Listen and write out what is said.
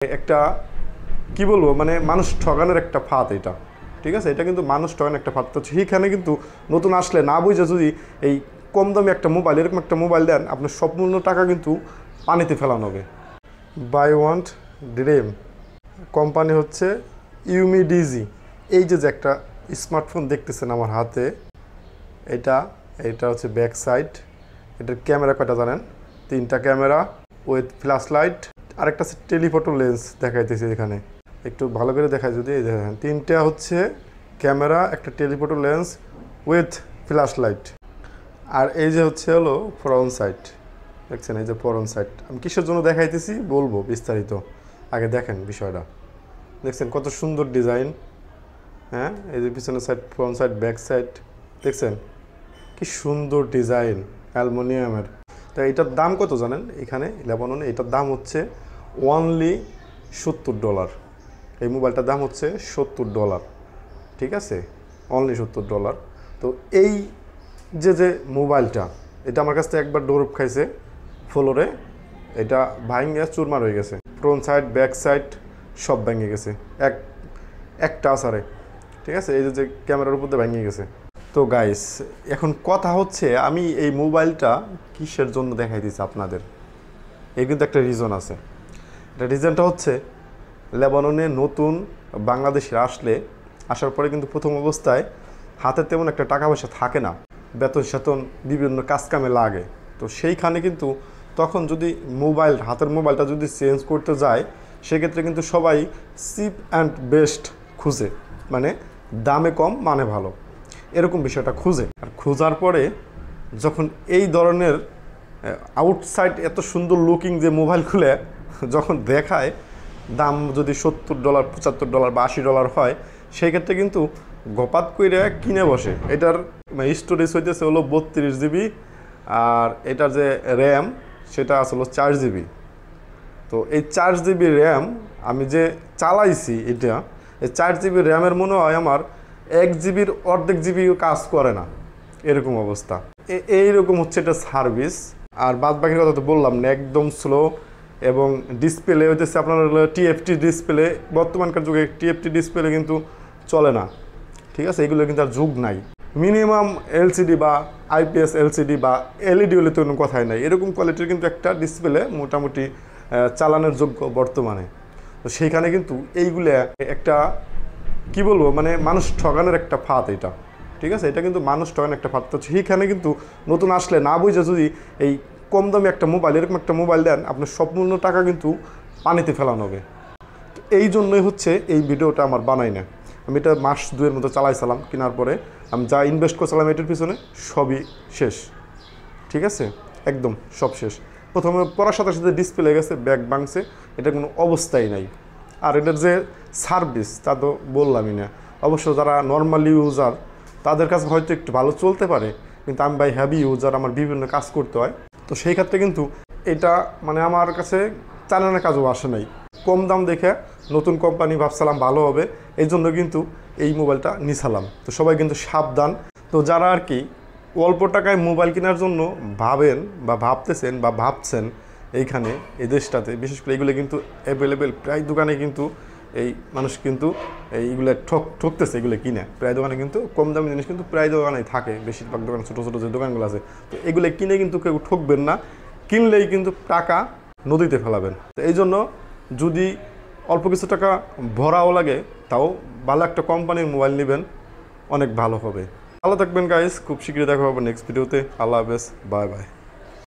একটা কি বলবো মানে মানুষ ঠগানোর একটা ফাঁদ এটা। ঠিক আছে, এটা কিন্তু মানুষ ঠগানোর একটা ফাঁদ। তো সেইখানে কিন্তু নতুন আসলে না বুঝে যদি এই কম দামি একটা মোবাইল, এরকম একটা মোবাইল দেন, আপনার সম্পূর্ণ টাকা কিন্তু পানিতে ফেলানো হবে। বাই ওয়ান্ট ড্রিম কোম্পানি হচ্ছে ইউমি ডিজি। এই যে একটা স্মার্টফোন দেখতেছেন আমার হাতে, এটা এটা হচ্ছে ব্যাক সাইড। এটার ক্যামেরা কয়টা জানেন? 3টা ক্যামেরা উইথ ফ্ল্যাশ লাইট, আরেকটা হচ্ছে টেলিফটো লেন্স দেখাইতেছে এখানে। একটু ভালো করে দেখায় যদি, এই দেখেন 3টা হচ্ছে ক্যামেরা, একটা telephoto lens with flash light. আর এই যে হচ্ছে হলো ফ্রন্ট সাইড, দেখছেন? এই যে ফ্রন্ট সাইড। আমি কিসের জন্য দেখাইতেছি বলবো বিস্তারিত, আগে দেখেন বিষয়টা। দেখছেন কত সুন্দর ডিজাইন? হ্যাঁ, এই যে পিছনের side, front side, back side, দেখছেন কি সুন্দর ডিজাইন অ্যালুমিনিয়ামের। তো এটার দাম কত জানেন? এখানে লেবাননে এটার দাম হচ্ছে অনলি $70। এই মোবাইলটার দাম হচ্ছে $70। ঠিক আছে, অনলি $70। তো এই যে মোবাইলটা, এটা আমার কাছ থেকে একবার ডোরপ খাইছে ফ্লোরে, এটা ভাঙে চুরমার হয়ে গেছে। ফ্রন্ট সাইড, ব্যাক সাইড সব ভেঙে গেছে একটা আসারে। ঠিক আছে, এই যে ক্যামেরার উপর দিয়ে ভেঙে গেছে। তো গাইস, এখন কথা হচ্ছে আমি এই মোবাইলটা কিসের জন্য দেখাই দিচ্ছি আপনাদের, এই কিন্তু একটা রিজন আছে। এটা রিজনটা হচ্ছে লেবাননে নতুন বাংলাদেশে আসার পরে কিন্তু প্রথম অবস্থায় হাতে তেমন একটা টাকা পয়সা থাকে না, বেতন সেতন বিভিন্ন কাজকামে লাগে। তো সেইখানে কিন্তু তখন যদি হাতের মোবাইলটা যদি চেঞ্জ করতে যায়, সেক্ষেত্রে কিন্তু সবাই চিপ অ্যান্ড বেস্ট খুঁজে, মানে দামে কম মানে ভালো, এরকম বিষয়টা খুঁজে। আর খোঁজার পরে যখন এই ধরনের আউটসাইড এত সুন্দর লুকিং যে মোবাইল খুলে যখন দেখায়, দাম যদি $70, $75 বা $80 হয়, সেই ক্ষেত্রে কিন্তু গপাত করে কিনে বসে। এটার স্টোরেজ হইতেছে হলো 32 জিবি, আর এটার যে র্যাম সেটা আসলে 4 জিবি। তো এই 4 জিবি র্যাম আমি যে চালাইছি, এটা এই 4 জিবি র্যামের মনে হয় আমার 1 জিবির অর্ধেক জিবিও কাজ করে না, এরকম অবস্থা। এইরকম হচ্ছে এটা সার্ভিস। আর বাদ বাকির কথা তো বললাম না, একদম স্লো। এবং ডিসপ্লে হইতেছে আপনার টিএফটি ডিসপ্লে। বর্তমানকার যুগে টিএফটি ডিসপ্লে কিন্তু চলে না। ঠিক আছে, এগুলো কিন্তু আর যুগ নাই। মিনিমাম এলসিডি বা আইপিএস এলসিডি বা এলইডি হলে তো কোনো কথাই নাই। এরকম কোয়ালিটির কিন্তু একটা ডিসপ্লে মোটামুটি চালানোর যোগ্য বর্তমানে। তো সেইখানে কিন্তু এইগুলো একটা কি বলবো মানে মানুষ ঠগানোর একটা ফাঁদ এটা। ঠিক আছে, এটা কিন্তু মানুষ ঠগানোর একটা ফাঁদ। তো সেইখানে কিন্তু নতুন আসলে না বুঝে যদি এই কম দামি একটা মোবাইল, এরকম একটা মোবাইল দেন, আপনার সম্পূর্ণ টাকা কিন্তু পানিতে ফেলানো হবে। এই জন্যই হচ্ছে এই ভিডিওটা আমার বানাই না। আমি এটা মাস 2-এর মতো চালাইছিলাম, কেনার পরে আমি যা ইনভেস্ট করছিলাম এটার পিছনে সবই শেষ। ঠিক আছে, একদম সব শেষ। প্রথমে পড়ার সাথে সাথে ডিসপ্লে গেছে, ব্যাক ভাঙছে, এটা কোনো অবস্থাই নাই। আর এটার যে সার্ভিস তা তো বললামই না। অবশ্য যারা নর্মাল ইউজার তাদের কাছে হয়তো একটু ভালো চলতে পারে, কিন্তু আমি ভাই হেভি ইউজার, আমার বিভিন্ন কাজ করতে হয়। তো সেই ক্ষেত্রে কিন্তু এটা মানে আমার কাছে চালানোর কাজও আসে নাই। কম দাম দেখে নতুন কোম্পানি ভাবছিলাম ভালো হবে, এই জন্য কিন্তু এই মোবাইলটা নিছিলাম। তো সবাই কিন্তু সাবধান। তো যারা আর কি অল্প টাকায় মোবাইল কেনার জন্য ভাবেন বা ভাবতেছেন বা ভাবছেন, এইখানে এই দেশটাতে বিশেষ করে এইগুলো কিন্তু অ্যাভেলেবেল। প্রায় দোকানে কিন্তু এই মানুষ কিন্তু এইগুলো ঠকতেছে, এগুলো কিনে প্রায় দোকানে কিন্তু কম দামি জিনিস কিন্তু প্রায় দোকানেই থাকে, বেশিরভাগ দোকান ছোটো ছোটো যে দোকানগুলো আছে। তো এগুলো কিনে কিন্তু কেউ ঠকবেন না, কিনলেই কিন্তু টাকা নদীতে ফেলাবেন। তো এই জন্য যদি অল্প কিছু টাকা ভরাও লাগে, তাও ভালো একটা কোম্পানির মোবাইল নেবেন, অনেক ভালো হবে। ভালো থাকবেন গাইস, খুব শীঘ্রই দেখা হবে নেক্সট ভিডিওতে। আল্লাহ হাফেজ, বাই বাই।